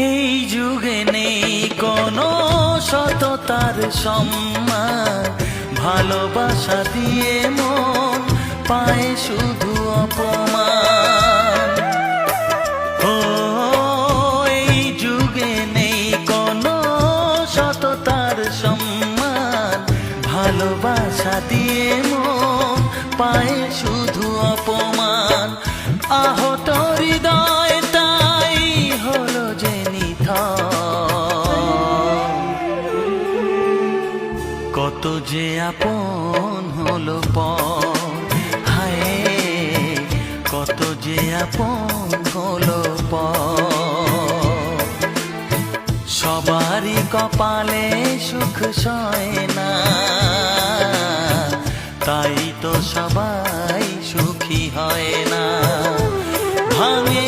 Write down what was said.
এই যুগে নেই কোনো সততার সম্মান, ভালোবাসা দিয়ে মন পায় শুধু অপমান। ও এই যুগে নেই কোনো সততার সম্মান, ভালোবাসা দিয়ে মন পায় শুধু অপমান। আহত হৃদয় তাই হলো যে নিথর, কত যে আপন হলো পর, হায় কত যে আপন হলো পর। সবারই কপালে সুখ সয় না, তাই তো সবাই সুখী হয় না। ভাঙে